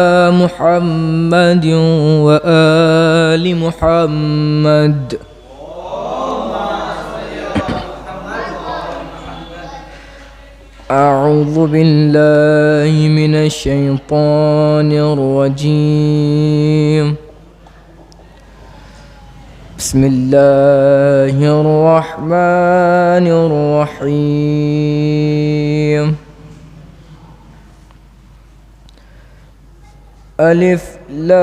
محمد وآل محمد. أعوذ بالله من الشيطان الرجيم. بسم الله الرحمن الرحيم. ألف لام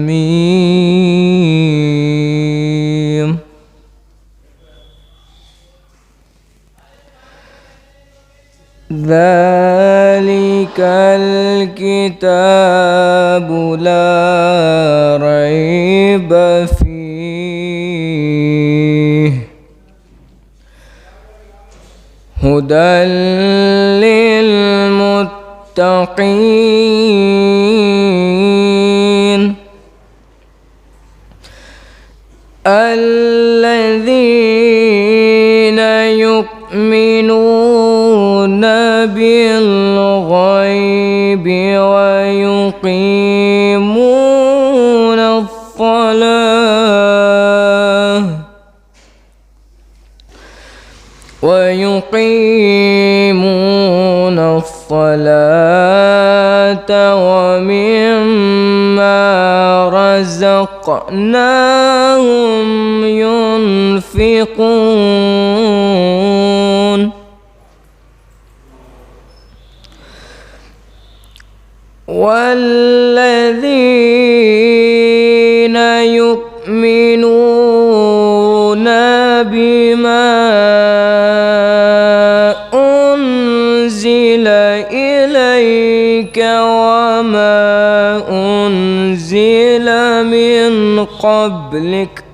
ميم. ذلك الكتاب لا ريب فيه هدى للمتقين الذين يؤمنون بالغيب ويقيمون الصلاة ومما رزقناهم ينفقون والذين يؤمنون بما أنزل إليك وما أنزل من قبلك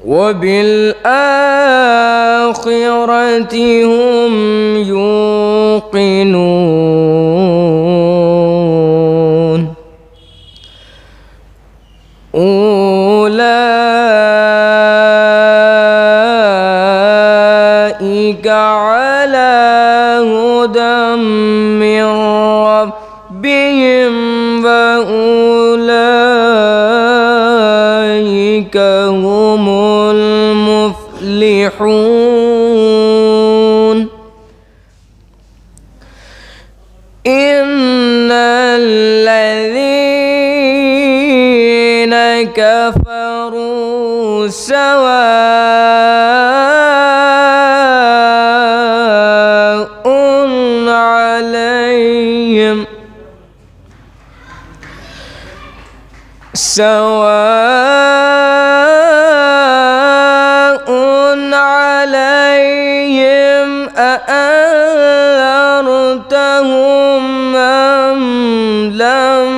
وبالآخرة هم يوقنون أولئك على هدى من ربهم وأولئك هم المفلحون. إن الذين كفروا سواء عليهم أأنذرتهم أم لم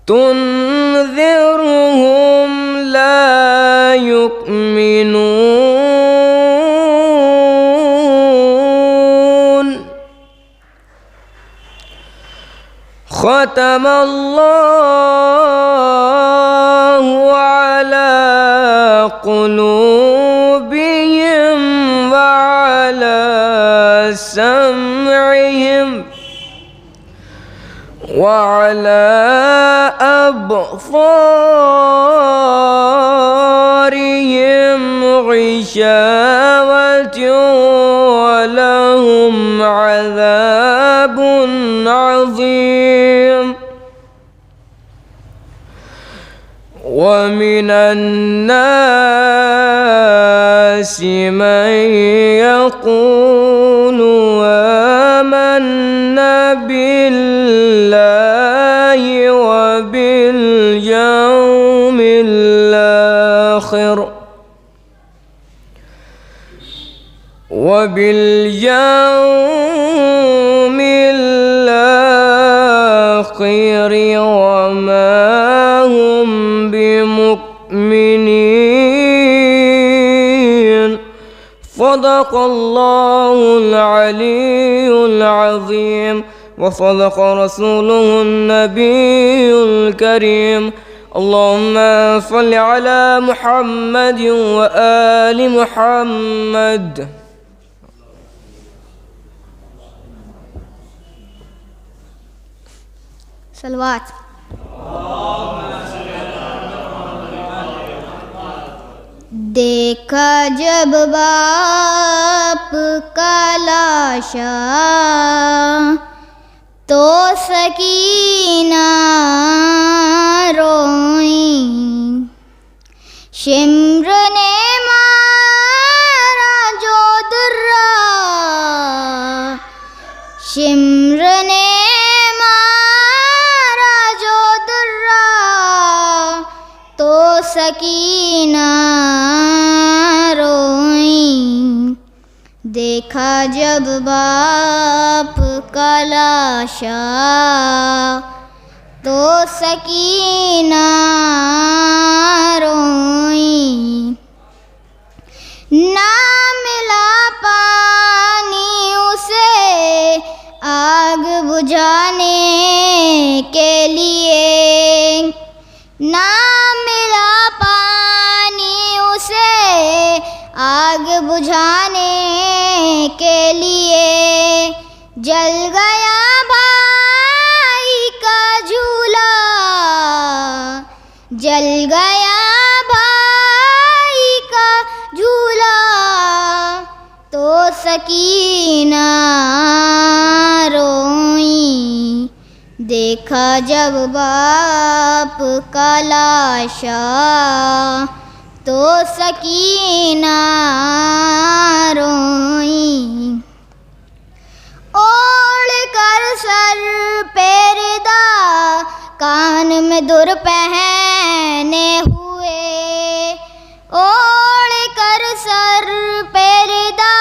تنذرهم لا يؤمنون. ختم الله على قلوبهم وعلى سمعهم وعلى أبصارهم غشاوة ولهم عذاب عظيم. ومن الناس من يقول آمنا بالله وباليوم الآخر وما هم بمؤمنين. صدق الله العلي العظيم وصدق رسوله النبي الكريم. اللهم صل على محمد وآل محمد. صلوات. دیکھا جب باپ کا لاشا تو سکینہ روئیں، شمر نے مارا جو درہ، شمر نے مارا جو درہ تو سکینہ روئیں، دیکھا جب باپ کا لاشا تو سکینہ روئیں، نہ ملا پانی اسے آگ بجھانے کے لیے، نہ ملا پانی اسے آگ بجھانے کے لیے، جل گیا بھائی کا جھولا، جل گیا بھائی کا جھولا تو سکینہ روئیں، دیکھا جب باپ کا لاشا تو سکینہ روئیں، اوڑھ کر سر پہ ردا کان میں در پہنے ہوئے، اوڑھ کر سر پہ ردا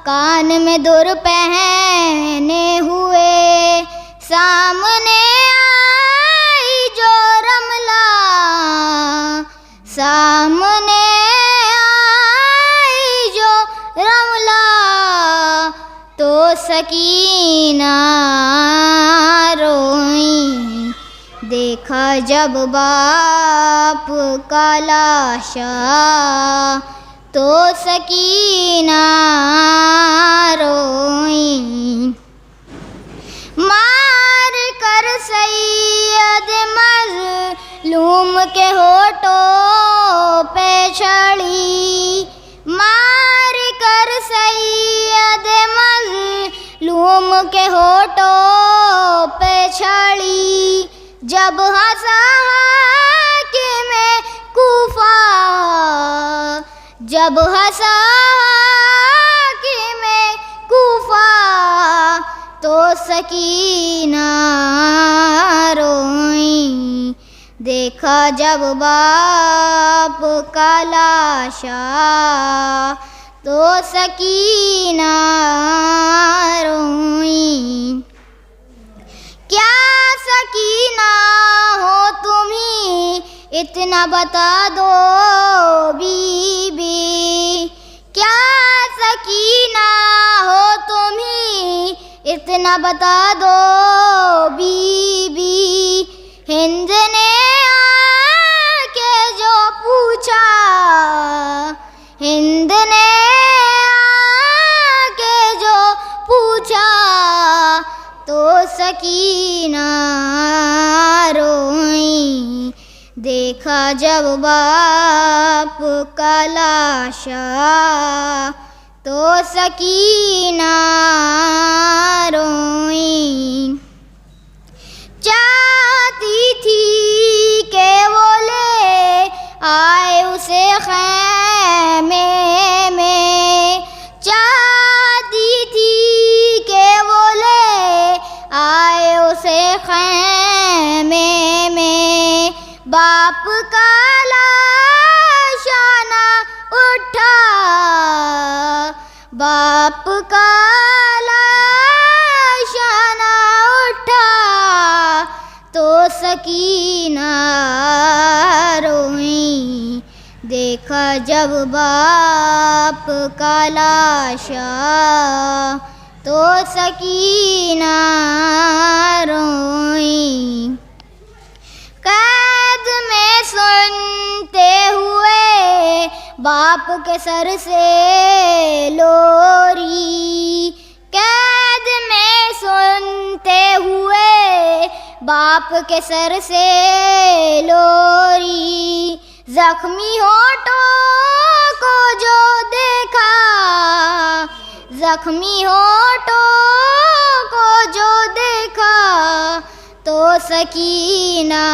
کان میں در پہنے ہوئے، سامنے آئی جو رملہ، سامنے آئی جو رملہ تو سکینہ روئیں، دیکھا جب باپ کا لاشا تو سکینہ روئیں، مار کر سید مظلوم کے ہونٹوں پہ چھڑی، مار کر سید مظلوم کے ہونٹوں پہ چھڑی، جب ہنسا حاکم کوفہ، جب ہنسا حاکم کوفہ تو سکینہ روئیں، دیکھا جب باپ کا لاشا تو سکینہ روئیں، کیا سکینہ ہو تمہیں اتنا بتا دو بی بی، کیا سکینہ ہو تمہیں اتنا بتا دو بی بی، ہند نے آ کے جو پوچھا، ہند نے آ کے جو پوچھا تو سکینہ روئیں، دیکھا جب باپ کا لاشا تو سکینہ روئیں، چاہتی تھی کہ وہ لے آئے اسے خیمے میں، چاہتی تھی کہ وہ لے آئے اسے خیمے میں، باپ کا لاشا نہ اٹھا، باپ کا لاشا نہ اٹھا تو سکینہ روئیں، دیکھا جب باپ کا لاشا تو سکینہ روئیں، قید میں سنتے ہوئے باپ کے سر سے لوری، قید میں سنتے ہوئے باپ کے سر سے لوری، زخمی ہونٹوں کو جو دیکھا، زخمی ہونٹوں کو جو دیکھا تو سکینہ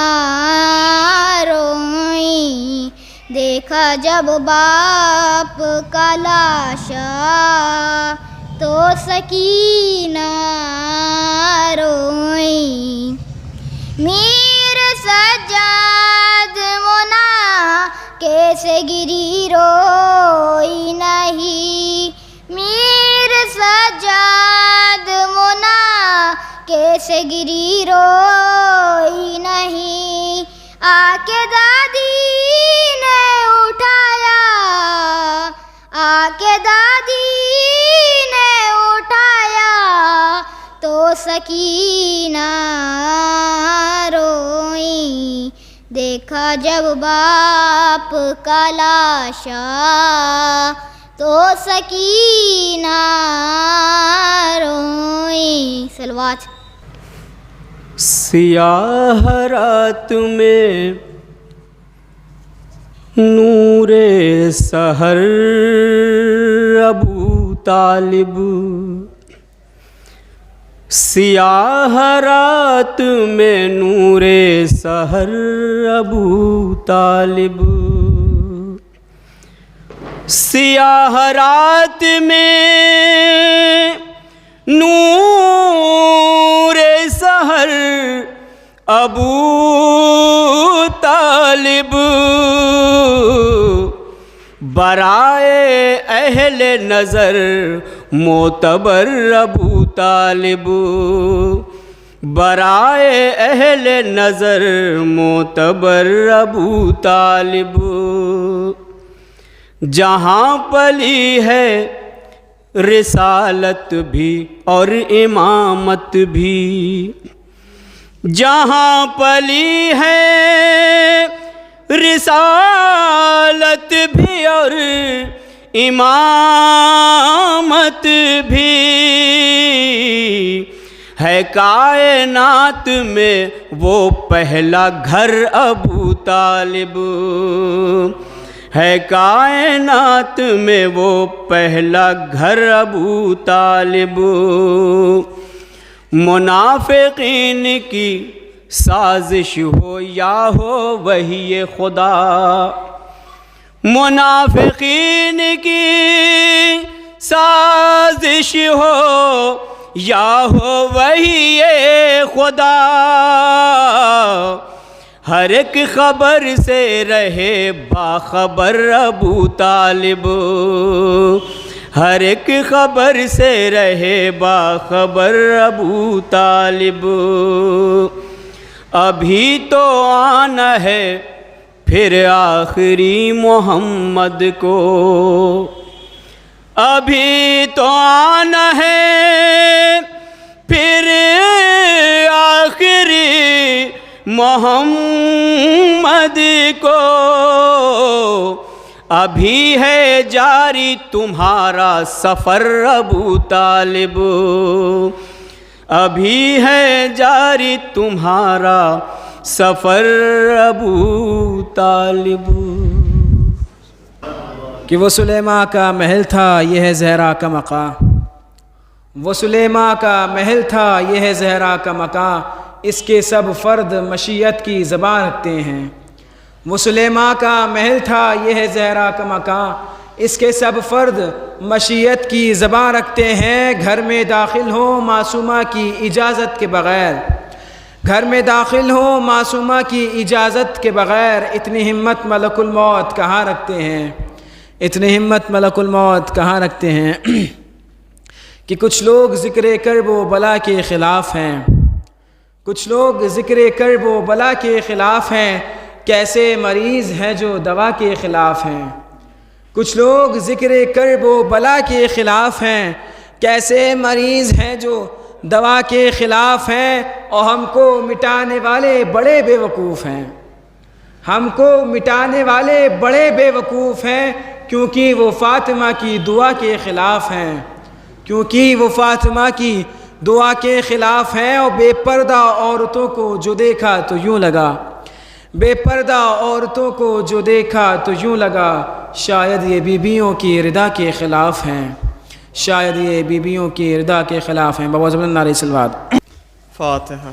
روئی، دیکھا جب باپ کا لاشا تو سکینہ روئی، میر سجاد منا کیسے گری روئی نہیں، میر سجاد منا کیسے گری روئی نہیں، آ کے دادی نے اٹھایا، آ کے دادی نے اٹھایا تو سکینہ روئی، دیکھا جب باپ کا لاشا تو سکینہ روئی۔ صلوات۔ سیاہ رات میں نور سحر ابو طالب، سیاہ رات میں نور سحر ابو طالب، سیاہ رات میں نور سحر ابو طالب، برائے اہل نظر معتبر ابو طالب، برائے اہل نظر معتبر ابو طالب، جہاں پلی ہے رسالت بھی اور امامت بھی، جہاں پلی ہے رسالت بھی اور امامت بھی، ہے کائنات میں وہ پہلا گھر ابو طالب، ہے کائنات میں وہ پہلا گھر ابو طالب، منافقین کی سازش ہو یا ہو وحی خدا، منافقین کی سازش ہو یا ہو وحی خدا، ہر ایک خبر سے رہے باخبر ابو طالب، ہر ایک خبر سے رہے باخبر ابو طالب، ابھی تو آنا ہے پھر آخری محمد کو، ابھی تو آنا ہے پھر آخری محمد کو، ابھی ہے جاری تمہارا سفر ابو طالب، ابھی ہے جاری تمہارا سفر ابو طالب۔ کہ وہ سلیماں کا محل تھا یہ ہے زہرا کا مقام، وہ سلیماں کا محل تھا یہ ہے زہرا کا مقام، اس کے سب فرد مشیت کی زبان رکھتے ہیں، وہ سلیماں کا محل تھا یہ ہے زہرا کا مقام، اس کے سب فرد مشیت کی زبان رکھتے ہیں، گھر میں داخل ہو معصومہ کی اجازت کے بغیر، گھر میں داخل ہو معصومہ کی اجازت کے بغیر، اتنی ہمت ملک الموت کہاں رکھتے ہیں، اتنی ہمت ملک الموت کہاں رکھتے ہیں کہ کچھ لوگ ذکر کرب و بلا کے خلاف ہیں، کچھ لوگ ذکر کرب و بلا کے خلاف ہیں، کیسے مریض ہیں جو دوا کے خلاف ہیں، کچھ لوگ ذکر کرب و بلا کے خلاف ہیں، کیسے مریض ہیں جو دوا کے خلاف ہیں، اور ہم کو مٹانے والے بڑے بے وقوف ہیں، ہم کو مٹانے والے بڑے بے وقوف ہیں، کیونکہ وہ فاطمہ کی دعا کے خلاف ہیں، کیونکہ وہ فاطمہ کی دعا کے خلاف ہیں۔ اور بے پردہ عورتوں کو جو دیکھا تو یوں لگا، بے پردہ عورتوں کو جو دیکھا تو یوں لگا شاید یہ بیویوں کی رضا کے خلاف ہیں، شاید یہ بیویوں کی رضا کے خلاف ہیں۔ بابا زبان نعرہ صلوات۔ فاتحہ۔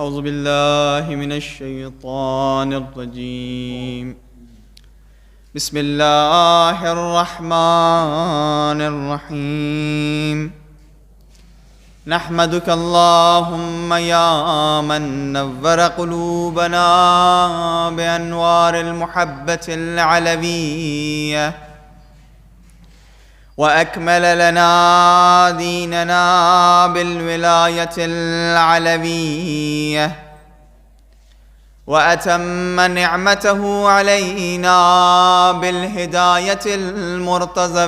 اعوذ باللہ من الشیطان الرجیم، بسم اللہ الرحمن الرحیم، نحمدک اللہم یا من نور قلوبنا بانوار المحبت العلویہ، وأكمل لنا ديننا بالولاية العلوية، وأتم نعمته علينا بالهداية المرتضوية،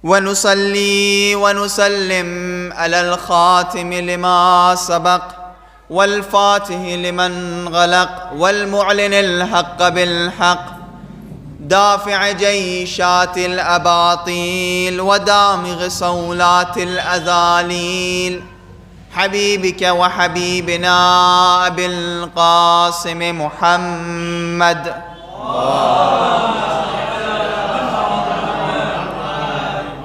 ونصلي ونسلم على الخاتم لما سبق والفاتح لمن غلق والمعلن الحق بالحق، دافع جيشات الأباطيل ودامغ صولات الأذاليل، حبيبك وحبيبنا أبي القاسم محمد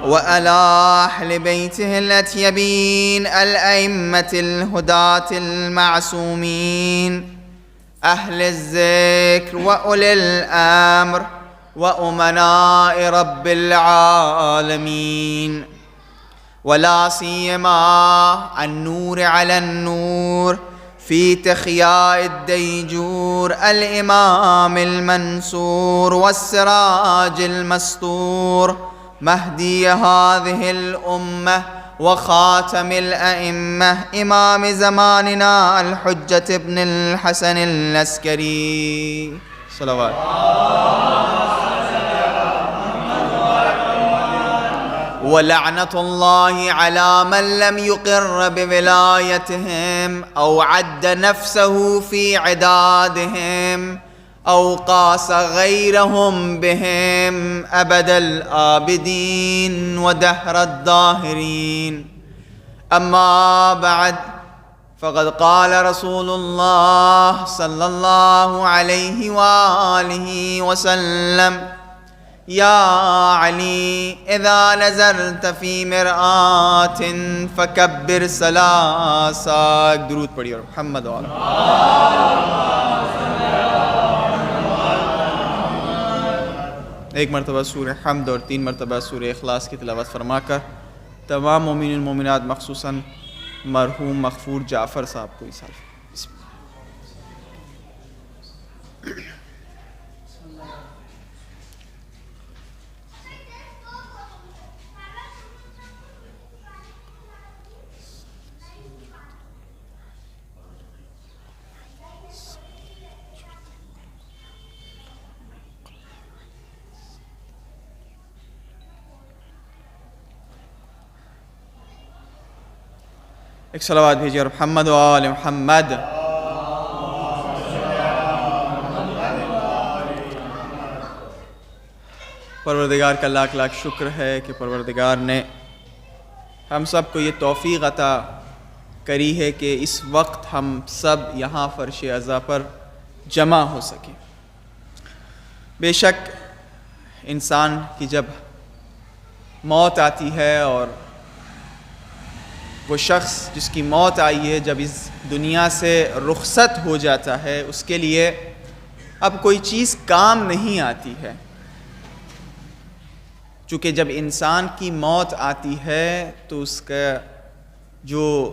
وعلى أهل بيته الأطيبين الأئمة الهداة المعصومين، أهل الذكر وأولي الأمر وأمناء رب العالمين، ولا سيما النور على النور في تخياء الديجور الإمام المنصور والسراج المستور، مهدي هذه الأمة وخاتم الأئمة، إمام زماننا الحجة ابن الحسن العسكري، صلوات. ولعنة الله على من لم يقر بولايتهم أو عد نفسه في عدادهم أو قاس غيرهم بهم أبد الآبدين ودهر الداهرين. أما بعد، فقد قال رسول الله صلى الله عليه وآله وسلم: يا علي، إذا نظرت في مرآة فكبر ثلاثا. درود پڑھیے محمد وعلى ایک مرتبہ سورہ حمد اور 3 مرتبہ سورہ اخلاص کی تلاوت فرما کر تمام مومنین مومنات مخصوصاً مرحوم مغفور جعفر صاحب کو ایصال. ایک صلوات بھیجیے اور محمد و آل محمد. پروردگار کا لاکھ لاکھ شکر ہے کہ پروردگار نے ہم سب کو یہ توفیق عطا کری ہے کہ اس وقت ہم سب یہاں فرش عزا پر جمع ہو سکیں. بے شک انسان کی جب موت آتی ہے اور وہ شخص جس کی موت آئی ہے جب اس دنیا سے رخصت ہو جاتا ہے، اس کے لیے اب کوئی چیز کام نہیں آتی ہے. چونکہ جب انسان کی موت آتی ہے تو اس کا جو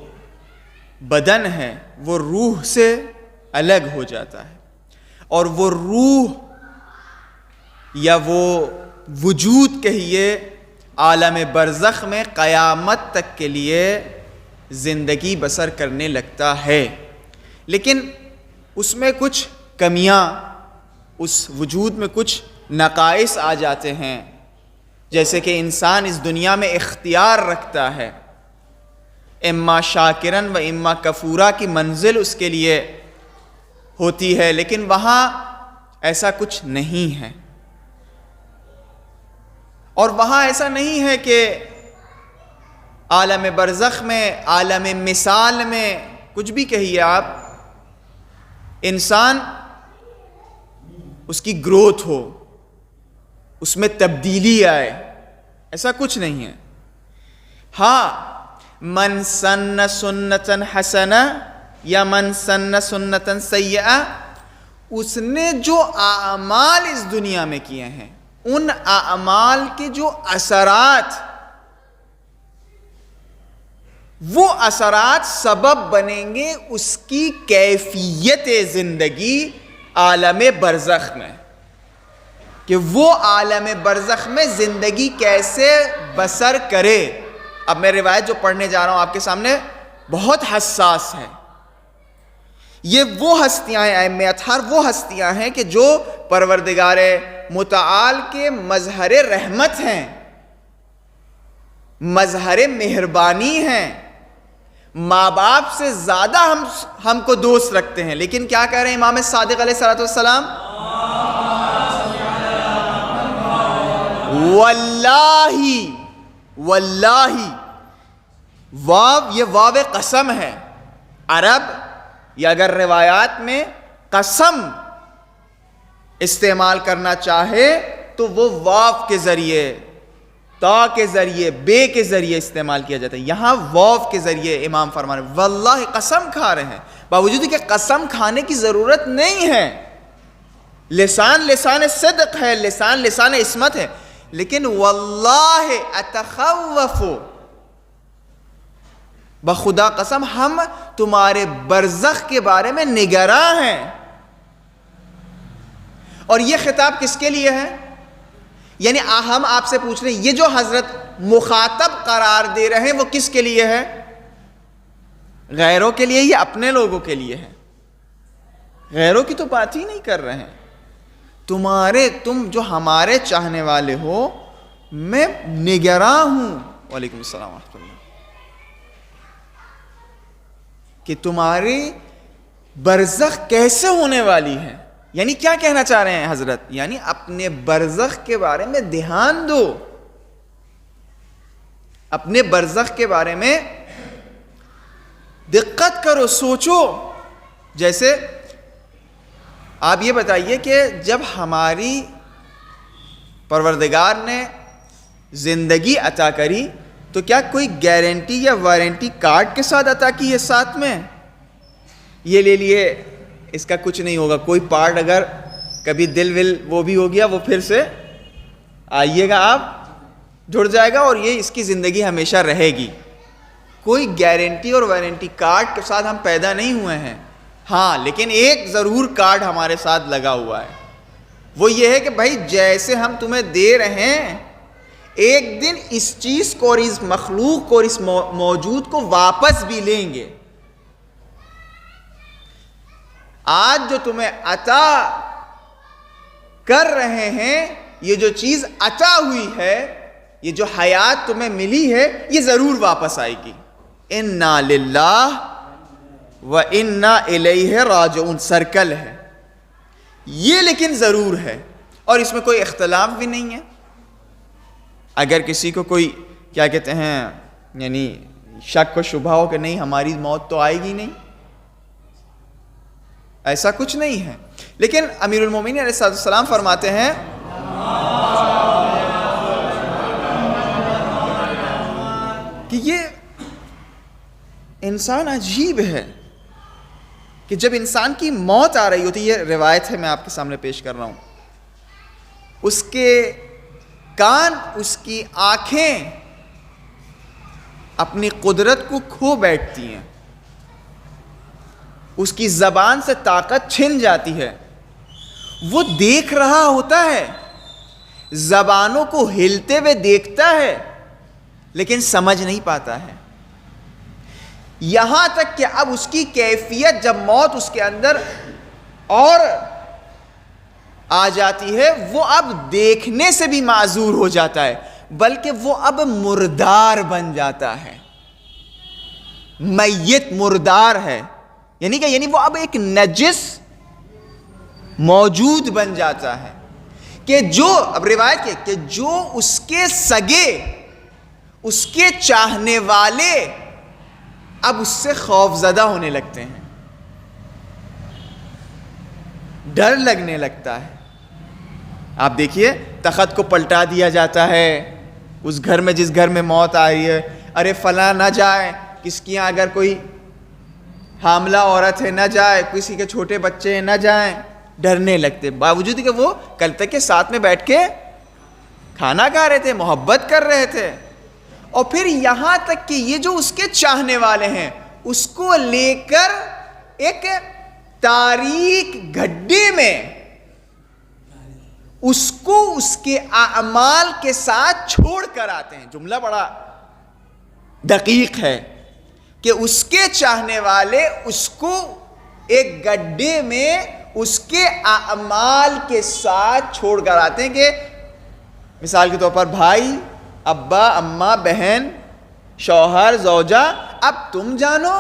بدن ہے وہ روح سے الگ ہو جاتا ہے، اور وہ روح یا وہ وجود کہیے عالم برزخ میں قیامت تک کے لیے زندگی بسر کرنے لگتا ہے، لیکن اس میں کچھ کمیاں، اس وجود میں کچھ نقائص آ جاتے ہیں، جیسے کہ انسان اس دنیا میں اختیار رکھتا ہے، اما شاکرن و اما کفورا کی منزل اس کے لیے ہوتی ہے، لیکن وہاں ایسا کچھ نہیں ہے، اور وہاں ایسا نہیں ہے کہ عالم برزخ میں، عالم مثال میں، کچھ بھی کہیے آپ، انسان اس کی گروتھ ہو، اس میں تبدیلی آئے، ایسا کچھ نہیں ہے۔ ہاں، من سن سنتن حسنہ یا من سن سنتن سیئہ، اس نے جو اعمال اس دنیا میں کیے ہیں، ان اعمال کے جو اثرات، وہ اثرات سبب بنیں گے اس کی کیفیت زندگی عالم برزخ میں، کہ وہ عالم برزخ میں زندگی کیسے بسر کرے۔ اب میں روایت جو پڑھنے جا رہا ہوں آپ کے سامنے بہت حساس ہے۔ یہ وہ ہستیاں ہیں، ائمہ اطہار وہ ہستیاں ہیں کہ جو پروردگار متعال کے مظہر رحمت ہیں، مظہر مہربانی ہیں، ماں باپ سے زیادہ ہم کو دوست رکھتے ہیں، لیکن کیا کہہ رہے ہیں امام صادق علیہ السلام؟ واللہ، واو یہ واو قسم ہے۔ عرب یا اگر روایات میں قسم استعمال کرنا چاہے تو وہ واو کے ذریعے، تا کے ذریعے، بے کے ذریعے استعمال کیا جاتا ہے۔ یہاں واو کے ذریعے امام فرما رہے ہیں واللہ، قسم کھا رہے ہیں، باوجود کہ قسم کھانے کی ضرورت نہیں ہے، لسان صدق ہے، لسان عصمت ہے، لیکن واللہ اتخوف، بخدا قسم ہم تمہارے برزخ کے بارے میں نگراں ہیں۔ اور یہ خطاب کس کے لیے ہے؟ یعنی ہم آپ سے پوچھ رہے ہیں، یہ جو حضرت مخاطب قرار دے رہے ہیں وہ کس کے لیے ہے؟ غیروں کے لیے یا اپنے لوگوں کے لیے ہے؟ غیروں کی تو بات ہی نہیں کر رہے ہیں، تم جو ہمارے چاہنے والے ہو، میں نگراں ہوں، وعلیکم السلام ورحمۃ اللہ، کہ تمہاری برزخ کیسے ہونے والی ہے۔ یعنی کیا کہنا چاہ رہے ہیں حضرت؟ یعنی اپنے برزخ کے بارے میں دھیان دو، اپنے برزخ کے بارے میں دقت کرو، سوچو۔ جیسے آپ یہ بتائیے کہ جب ہماری پروردگار نے زندگی عطا کری تو کیا کوئی گارنٹی یا وارنٹی کارڈ کے ساتھ عطا کی ہے ساتھ میں؟ یہ لے لیے، اس کا کچھ نہیں ہوگا، کوئی پارٹ اگر کبھی دل ول وہ بھی ہو گیا، وہ پھر سے آئیے گا آپ، جڑ جائے گا اور یہ اس کی زندگی ہمیشہ رہے گی۔ کوئی گارنٹی اور وارنٹی کارڈ کے ساتھ ہم پیدا نہیں ہوئے ہیں۔ ہاں، لیکن ایک ضرور کارڈ ہمارے ساتھ لگا ہوا ہے، وہ یہ ہے کہ بھائی جیسے ہم تمہیں دے رہے ہیں، ایک دن اس چیز کو اور اس مخلوق کو اور اس موجود کو واپس بھی لیں گے۔ آج جو تمہیں عطا کر رہے ہیں، یہ جو چیز عطا ہوئی ہے، یہ جو حیات تمہیں ملی ہے، یہ ضرور واپس آئے گی۔ انا للہ و انا الیہ راجعون، سرکل ہے یہ، لیکن ضرور ہے، اور اس میں کوئی اختلاف بھی نہیں ہے۔ اگر کسی کو کوئی کیا کہتے ہیں یعنی شک و شبہ ہو کہ نہیں ہماری موت تو آئے گی نہیں، ایسا کچھ نہیں ہے۔ لیکن امیر المومنین علیہ السلام فرماتے ہیں کہ یہ انسان عجیب ہے کہ جب انسان کی موت آ رہی ہوتی، یہ روایت ہے میں آپ کے سامنے پیش کر رہا ہوں، اس کے کان، اس کی آنکھیں اپنی قدرت کو کھو بیٹھتی ہیں، اس کی زبان سے طاقت چھن جاتی ہے. وہ دیکھ رہا ہوتا ہے, زبانوں کو ہلتے ہوئے دیکھتا ہے, لیکن سمجھ نہیں پاتا ہے. یہاں تک کہ اب اس کی کیفیت جب موت اس کے اندر اور آ جاتی ہے, وہ اب دیکھنے سے بھی معذور ہو جاتا ہے, بلکہ وہ اب مردار بن جاتا ہے. میت مردار ہے, یعنی وہ اب ایک نجس موجود بن جاتا ہے کہ جو, اب روایت ہے کہ جو اس کے سگے, اس کے چاہنے والے اب اس سے خوف زدہ ہونے لگتے ہیں, ڈر لگنے لگتا ہے. آپ دیکھیے تخت کو پلٹا دیا جاتا ہے اس گھر میں جس گھر میں موت آ رہی ہے. ارے فلاں نہ جائے, کس کی یہاں اگر کوئی حاملہ عورت ہے نہ جائے, کسی کے چھوٹے بچے ہیں نہ جائیں, ڈرنے لگتے, باوجود کہ وہ کل تک کے ساتھ میں بیٹھ کے کھانا کھا رہے تھے, محبت کر رہے تھے. اور پھر یہاں تک کہ یہ جو اس کے چاہنے والے ہیں اس کو لے کر ایک تاریک گڈھے میں اس کو اس کے اعمال کے ساتھ چھوڑ کر آتے ہیں. جملہ بڑا دقیق ہے کہ اس کے چاہنے والے اس کو ایک گڈھے میں اس کے اعمال کے ساتھ چھوڑ کر آتے ہیں. کہ مثال کے طور پر بھائی, ابا, اماں, بہن, شوہر, زوجہ, اب تم جانو,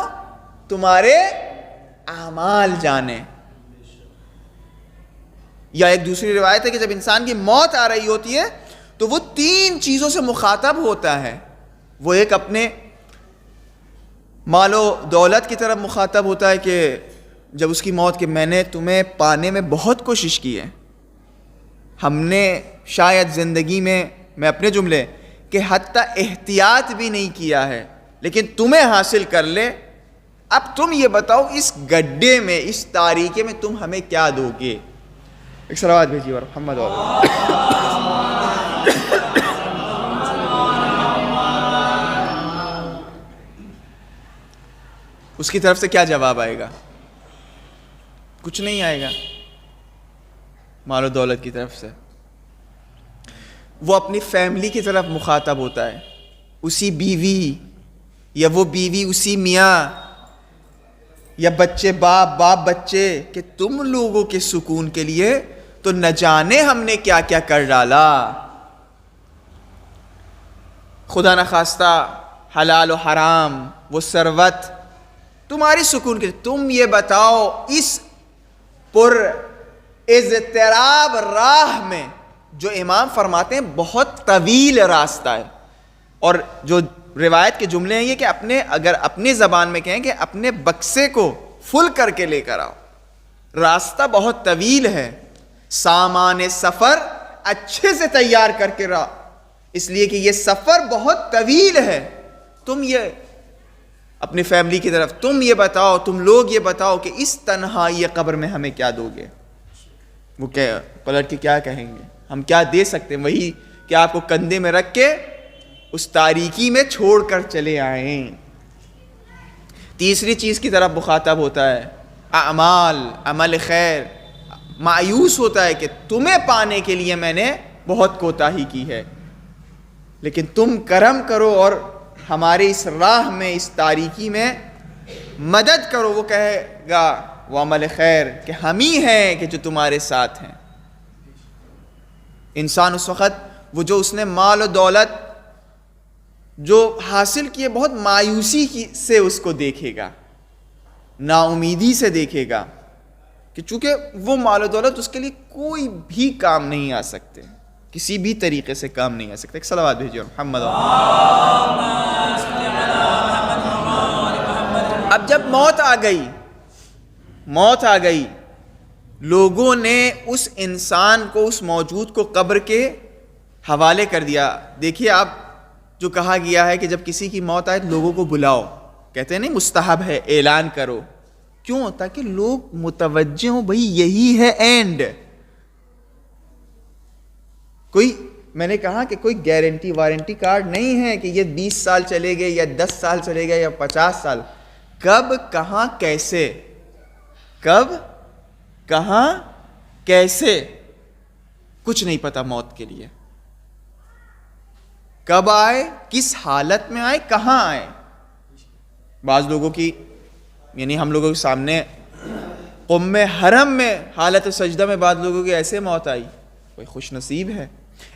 تمہارے اعمال جانے. یا ایک دوسری روایت ہے کہ جب انسان کی موت آ رہی ہوتی ہے تو وہ 3 چیزوں سے مخاطب ہوتا ہے. وہ ایک اپنے مال و دولت کی طرف مخاطب ہوتا ہے کہ جب اس کی موت, کہ میں نے تمہیں پانے میں بہت کوشش کی ہے, ہم نے شاید زندگی میں اپنے جملے کہ حتیٰ احتیاط بھی نہیں کیا ہے, لیکن تمہیں حاصل کر لے. اب تم یہ بتاؤ اس گڈھے میں, اس تاریکی میں تم ہمیں کیا دو گے. ایک صلوات بھیجیے اور محمد اس کی طرف سے کیا جواب آئے گا؟ کچھ نہیں آئے گا. مال و دولت کی طرف سے وہ اپنی فیملی کی طرف مخاطب ہوتا ہے, اسی بیوی, یا وہ بیوی اسی میاں, یا بچے باپ, باپ بچے, کہ تم لوگوں کے سکون کے لیے تو نہ جانے ہم نے کیا کیا کر ڈالا. خدا نخواستہ حلال و حرام, وہ ثروت تمہاری سکون کے لیے. تم یہ بتاؤ اس پر اضطراب راہ میں, جو امام فرماتے ہیں بہت طویل راستہ ہے, اور جو روایت کے جملے ہیں یہ کہ اگر اپنی زبان میں کہیں کہ اپنے بکسے کو فل کر کے لے کر آؤ, راستہ بہت طویل ہے, سامان سفر اچھے سے تیار کر کے رہو, اس لیے کہ یہ سفر بہت طویل ہے. تم یہ اپنی فیملی کی طرف تم یہ بتاؤ, تم لوگ یہ بتاؤ کہ اس تنہائی قبر میں ہمیں کیا دو گے. وہ کیا پلٹ کے کیا کہیں گے, ہم کیا دے سکتے ہیں؟ وہی کہ آپ کو کندھے میں رکھ کے اس تاریکی میں چھوڑ کر چلے آئیں. تیسری چیز کی طرف مخاطب ہوتا ہے, اعمال, عمل خیر. مایوس ہوتا ہے کہ تمہیں پانے کے لیے میں نے بہت کوتاہی کی ہے, لیکن تم کرم کرو اور ہمارے اس راہ میں, اس تاریکی میں مدد کرو. وہ کہے گا وہ عمل خیر کہ ہم ہی ہیں کہ جو تمہارے ساتھ ہیں. انسان اس وقت وہ جو اس نے مال و دولت جو حاصل کیے بہت مایوسی سے اس کو دیکھے گا, نا امیدی سے دیکھے گا, کہ چونکہ وہ مال و دولت اس کے لیے کوئی بھی کام نہیں آ سکتے, کسی بھی طریقے سے کام نہیں آ سکتے. ایک صلوات بھیجیے محمد. اب جب موت آ گئی, لوگوں نے اس انسان کو, اس موجود کو قبر کے حوالے کر دیا. دیکھیے آپ, جو کہا گیا ہے کہ جب کسی کی موت آئے تو لوگوں کو بلاؤ, کہتے ہیں نہیں مستحب ہے, اعلان کرو. کیوں؟ تاکہ لوگ متوجہ ہوں, بھئی یہی ہے اینڈ. میں نے کہا کہ کوئی گارنٹی وارنٹی کارڈ نہیں ہے کہ یہ 20 سال چلے گئے یا 10 سال چلے گئے یا 50 سال. کب, کہاں, کیسے, کب، کہاں، کیسے، کچھ نہیں پتا موت کے لیے. کب آئے، کس حالت میں آئے، کہاں آئے. بعض لوگوں کی یعنی ہم لوگوں کے سامنے قم حرم میں حالت سجدہ میں بعض لوگوں کی ایسے موت آئی، کوئی خوش نصیب ہے.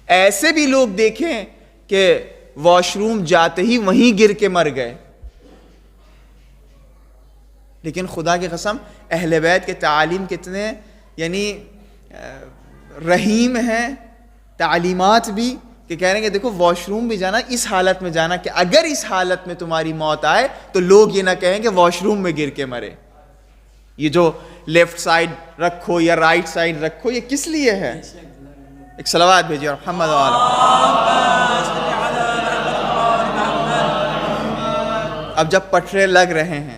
ایسے بھی لوگ دیکھیں کہ واش روم جاتے ہی وہیں گر کے مر گئے. لیکن خدا کی قسم اہل بیت کے تعالیم کتنے یعنی رحیم ہیں، تعلیمات بھی کہ کہہ رہے ہیں کہ دیکھو واش روم بھی جانا اس حالت میں جانا کہ اگر اس حالت میں تمہاری موت آئے تو لوگ یہ نہ کہیں کہ واش روم میں گر کے مرے. یہ جو لیفٹ سائڈ رکھو یا رائٹ سائڈ رکھو یہ کس لیے ہے؟ ایک صلوات بھیجیے اور محمد اب جب پٹھرے لگ رہے ہیں،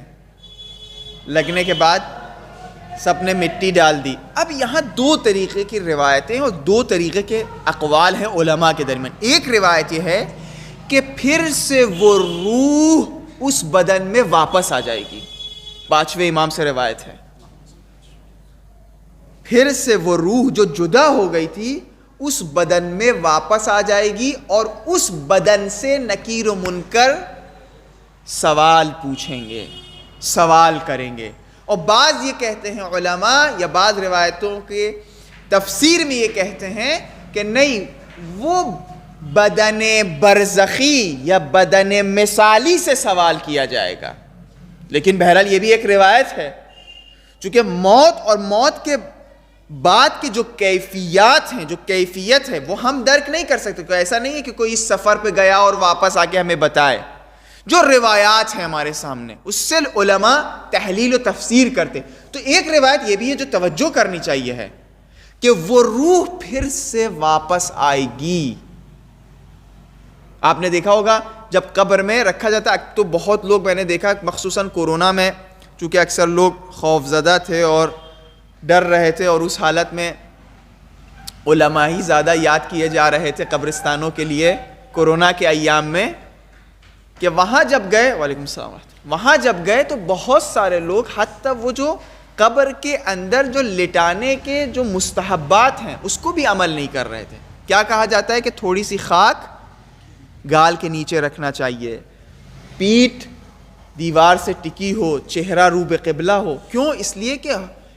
لگنے کے بعد سب نے مٹی ڈال دی. اب یہاں دو طریقے کی روایتیں اور دو طریقے کے اقوال ہیں علماء کے درمیان. ایک روایت یہ ہے کہ پھر سے وہ روح اس بدن میں واپس آ جائے گی. 5ویں امام سے روایت ہے، پھر سے وہ روح جو جدا ہو گئی تھی اس بدن میں واپس آ جائے گی اور اس بدن سے نکیر و منکر سوال پوچھیں گے، سوال کریں گے. اور بعض یہ کہتے ہیں علماء یا بعض روایتوں کے تفسیر میں یہ کہتے ہیں کہ نہیں، وہ بدن برزخی یا بدن مثالی سے سوال کیا جائے گا. لیکن بہرحال یہ بھی ایک روایت ہے، چونکہ موت اور موت کے بعد کی جو کیفیات ہیں، جو کیفیت ہے وہ ہم درک نہیں کر سکتے. ایسا نہیں ہے کہ کوئی اس سفر پہ گیا اور واپس آ کے ہمیں بتائے. جو روایات ہیں ہمارے سامنے اس سے علماء تحلیل و تفسیر کرتے. تو ایک روایت یہ بھی ہے جو توجہ کرنی چاہیے ہے کہ وہ روح پھر سے واپس آئے گی. آپ نے دیکھا ہوگا جب قبر میں رکھا جاتا ہے تو بہت لوگ میں نے دیکھا مخصوصاً کورونا میں، چونکہ اکثر لوگ خوف زدہ تھے اور ڈر رہے تھے اور اس حالت میں علماء ہی زیادہ یاد کیے جا رہے تھے قبرستانوں کے لیے کورونا کے ایام میں، کہ وہاں جب گئے، وعلیکم السلام، وہاں جب گئے تو بہت سارے لوگ حتیٰ وہ جو قبر کے اندر جو لٹانے کے جو مستحبات ہیں اس کو بھی عمل نہیں کر رہے تھے. کیا کہا جاتا ہے کہ تھوڑی سی خاک گال کے نیچے رکھنا چاہیے، پیٹھ دیوار سے ٹکی ہو، چہرہ رو بے قبلہ ہو. کیوں؟ اس لیے کہ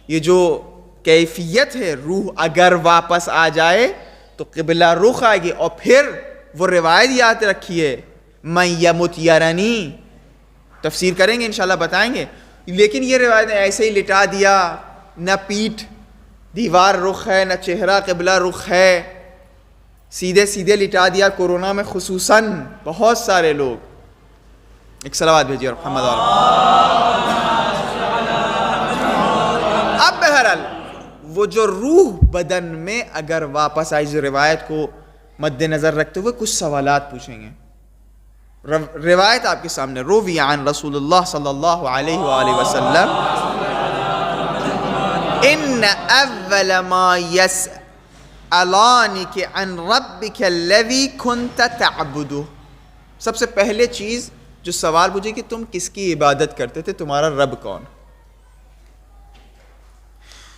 یہ جو کیفیت ہے روح اگر واپس آ جائے تو قبلہ رخ آئے گی. اور پھر وہ روایت یاد رکھیے، من یمت یرنی، تفسیر کریں گے انشاءاللہ بتائیں گے. لیکن یہ روایت ایسے ہی لٹا دیا، نہ پیٹھ دیوار رخ ہے نہ چہرہ قبلہ رخ ہے، سیدھے سیدھے لٹا دیا. کورونا میں خصوصاً بہت سارے لوگ. ایک صلوات بھیجیے اور محمد اب بہرحال وہ جو روح بدن میں اگر واپس آئی، جو روایت کو مد نظر رکھتے ہوئے کچھ سوالات پوچھیں گے. روایت آپ کے سامنے، روی عن رسول اللہ صلی اللہ علیہ وآلہ وسلم ان اول ما یسألانک عن ربک الذی کنت تعبدہ، سب سے پہلے چیز جو سوال پوچھے کہ تم کس کی عبادت کرتے تھے، تمہارا رب کون.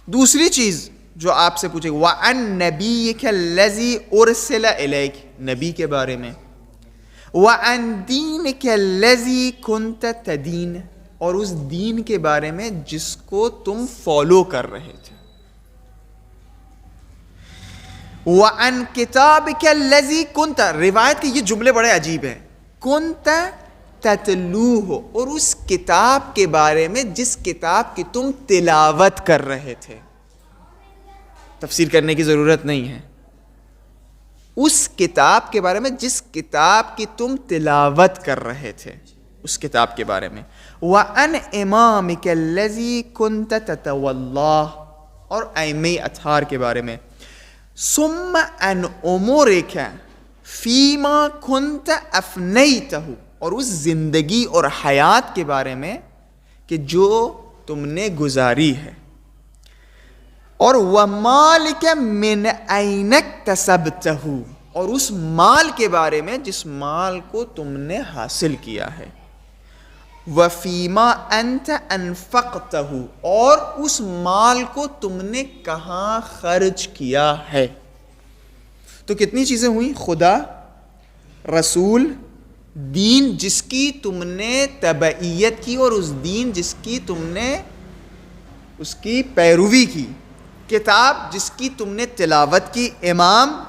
دوسری چیز جو آپ سے پوچھے وعن نبیک الذی ارسل الیک، نبی کے بارے میں. وعن دینک الذی کنت تدین، اور اس دین کے بارے میں جس کو تم فالو کر رہے تھے. وعن کتابک الذی کنت، روایت کے یہ جملے بڑے عجیب ہیں، کنت تتلوہ، اور اس کتاب کے بارے میں جس کتاب کی تم تلاوت کر رہے تھے. تفسیر کرنے کی ضرورت نہیں ہے، اس کتاب کے بارے میں جس کتاب کی تم تلاوت کر رہے تھے اس کتاب کے بارے میں. وَأَنْ إِمَامِكَ الَّذِي كُنْتَ تَتَوَلَّاهُ، اور ائمہ اطہار کے بارے میں. ثُمَّ أَنْ أُمُرِكَ فِي مَا كُنْتَ أَفْنَيْتَهُ، اور اس زندگی اور حیات کے بارے میں کہ جو تم نے گزاری ہے. اور وَمَالِكَ مِنْ أَيْنَ اكْتَسَبْتَهُ، اور اس مال کے بارے میں جس مال کو تم نے حاصل کیا ہے. وفیما انت انفقتہ، اور اس مال کو تم نے کہاں خرچ کیا ہے. تو کتنی چیزیں ہوئیں؟ خدا، رسول، دین جس کی تم نے تبعیت کی اور اس دین جس کی تم نے اس کی پیروی کی، کتاب جس کی تم نے تلاوت کی، امام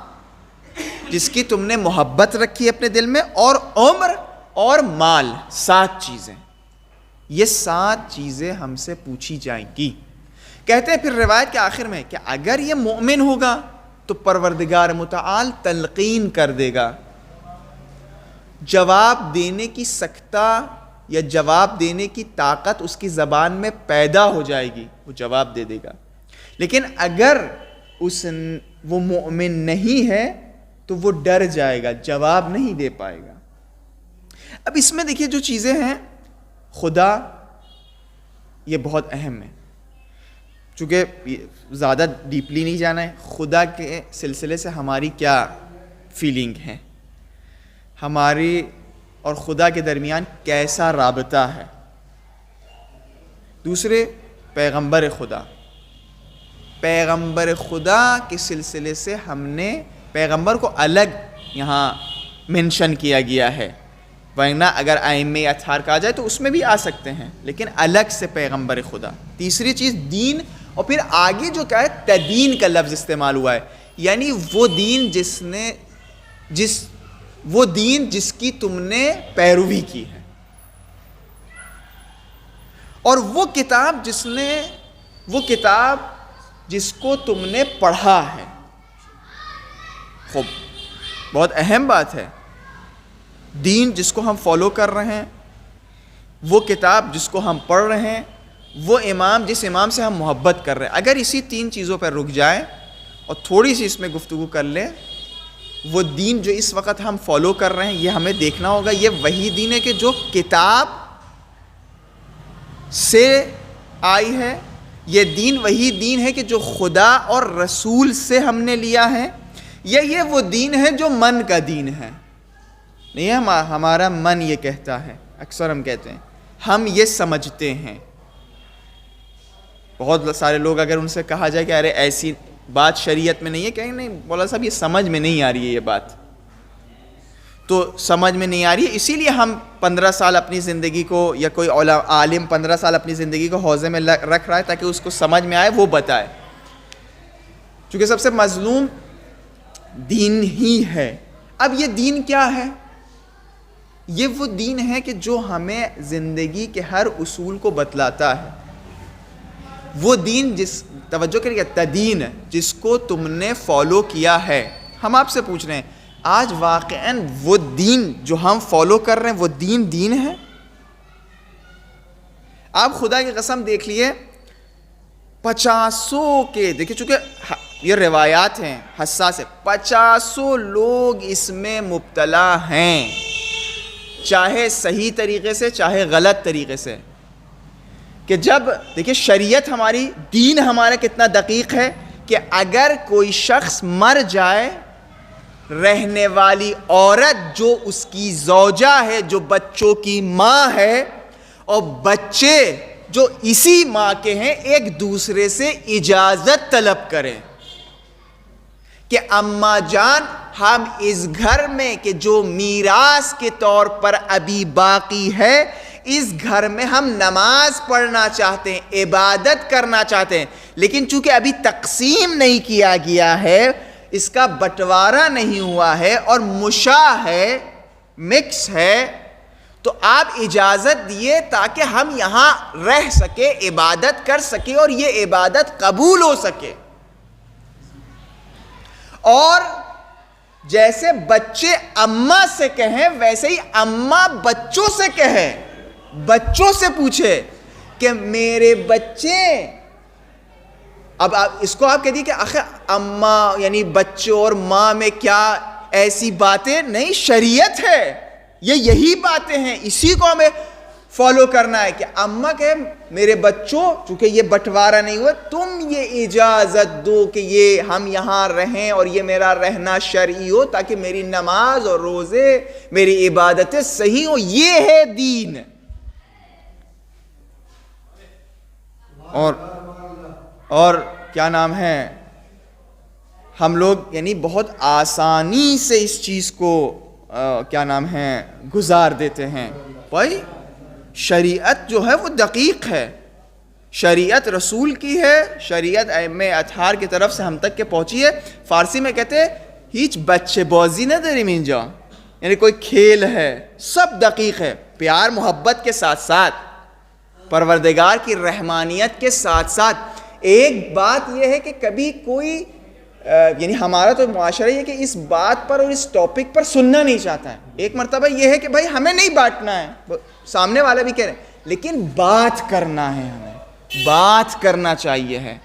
جس کی تم نے محبت رکھی اپنے دل میں، اور عمر اور مال. 7 چیزیں. یہ 7 چیزیں ہم سے پوچھی جائیں گی. کہتے ہیں پھر روایت کے آخر میں کہ اگر یہ مومن ہوگا تو پروردگار متعال تلقین کر دے گا، جواب دینے کی سکتہ یا جواب دینے کی طاقت اس کی زبان میں پیدا ہو جائے گی، وہ جواب دے دے گا. لیکن اگر وہ مومن نہیں ہے تو وہ ڈر جائے گا، جواب نہیں دے پائے گا. اب اس میں دیکھیے جو چیزیں ہیں، خدا یہ بہت اہم ہے. چونکہ زیادہ ڈیپلی نہیں جانا ہے، خدا کے سلسلے سے ہماری کیا فیلنگ ہے، ہماری اور خدا کے درمیان کیسا رابطہ ہے. دوسرے، پیغمبر خدا کے سلسلے سے ہم نے پیغمبر کو الگ یہاں منشن کیا گیا ہے، ورنہ اگر ائمہ اطہار کہا جائے تو اس میں بھی آ سکتے ہیں، لیکن الگ سے پیغمبر خدا. تیسری چیز دین، اور پھر آگے جو کہا ہے تدین کا لفظ استعمال ہوا ہے، یعنی وہ دین جس کی تم نے پیروی کی ہے، اور وہ کتاب جس کو تم نے پڑھا ہے. خوب، بہت اہم بات ہے. دین جس کو ہم فالو کر رہے ہیں، وہ کتاب جس کو ہم پڑھ رہے ہیں، وہ امام جس امام سے ہم محبت کر رہے ہیں. اگر اسی 3 چیزوں پر رک جائیں اور تھوڑی سی اس میں گفتگو کر لیں، وہ دین جو اس وقت ہم فالو کر رہے ہیں، یہ ہمیں دیکھنا ہوگا یہ وہی دین ہے کہ جو کتاب سے آئی ہے، یہ دین وہی دین ہے کہ جو خدا اور رسول سے ہم نے لیا ہے، یا یہ وہ دین ہے جو من کا دین ہے. نہیں، ہمارا من یہ کہتا ہے، اکثر ہم کہتے ہیں، ہم یہ سمجھتے ہیں. بہت سارے لوگ اگر ان سے کہا جائے کہ ارے ایسی بات شریعت میں نہیں ہے، کہیں نہیں مولا صاحب یہ سمجھ میں نہیں آ رہی ہے، یہ بات تو سمجھ میں نہیں آ رہی ہے. اسی لیے ہم 15 سال اپنی زندگی کو، یا کوئی عالم 15 سال اپنی زندگی کو حوزے میں رکھ رہا ہے تاکہ اس کو سمجھ میں آئے، وہ بتائے. چونکہ سب سے مظلوم دین ہی ہے. اب یہ دین کیا ہے؟ یہ وہ دین ہے کہ جو ہمیں زندگی کے ہر اصول کو بتلاتا ہے. وہ دین توجہ کریے، تدین جس کو تم نے فالو کیا ہے. ہم آپ سے پوچھ رہے ہیں آج واقعاً وہ دین جو ہم فالو کر رہے ہیں وہ دین ہے؟ آپ خدا کی قسم دیکھ لیے، 50 کے دیکھیے، چونکہ یہ روایات ہیں حساس ہے، 50 لوگ اس میں مبتلا ہیں، چاہے صحیح طریقے سے چاہے غلط طریقے سے. کہ جب دیکھیے شریعت ہماری، دین ہمارا کتنا دقیق ہے کہ اگر کوئی شخص مر جائے، رہنے والی عورت جو اس کی زوجہ ہے، جو بچوں کی ماں ہے، اور بچے جو اسی ماں کے ہیں، ایک دوسرے سے اجازت طلب کریں کہ اماں جان ہم اس گھر میں کہ جو میراث کے طور پر ابھی باقی ہے، اس گھر میں ہم نماز پڑھنا چاہتے ہیں، عبادت کرنا چاہتے ہیں، لیکن چونکہ ابھی تقسیم نہیں کیا گیا ہے، اس کا بٹوارا نہیں ہوا ہے اور مشاع ہے، مکس ہے، تو آپ اجازت دیے تاکہ ہم یہاں رہ سکے، عبادت کر سکے اور یہ عبادت قبول ہو سکے. اور جیسے بچے اماں سے کہیں ویسے ہی اماں بچوں سے کہیں، بچوں سے پوچھے کہ میرے بچے، اب اس کو آپ کہہ دیے کہ آخر اماں یعنی بچوں اور ماں میں کیا ایسی باتیں نہیں، شریعت ہے، یہی باتیں ہیں، اسی کو ہمیں فالو کرنا ہے کہ اماں کہے میرے بچوں، چونکہ یہ بٹوارا نہیں ہوا، تم یہ اجازت دو کہ یہ ہم یہاں رہیں اور یہ میرا رہنا شرعی ہو تاکہ میری نماز اور روزے، میری عبادتیں صحیح ہو. یہ ہے دین. اور کیا نام ہے، ہم لوگ یعنی بہت آسانی سے اس چیز کو کیا نام ہے گزار دیتے ہیں. بھائی شریعت جو ہے وہ دقیق ہے، شریعت رسول کی ہے، شریعت ائمہ اطہار کی طرف سے ہم تک کے پہنچی ہے. فارسی میں کہتے ہیں ہیچ بچے بازی نہ دری مینجا، یعنی کوئی کھیل ہے، سب دقیق ہے. پیار محبت کے ساتھ ساتھ، پروردگار کی رحمانیت کے ساتھ ساتھ. ایک بات یہ ہے کہ کبھی کوئی یعنی ہمارا تو معاشرہ یہ کہ اس بات پر اور اس ٹاپک پر سننا نہیں چاہتا ہے. ایک مرتبہ یہ ہے کہ بھائی ہمیں نہیں بانٹنا ہے، سامنے والا بھی کہہ رہے ہیں، لیکن بات کرنا ہے، ہمیں بات کرنا چاہیے ہے.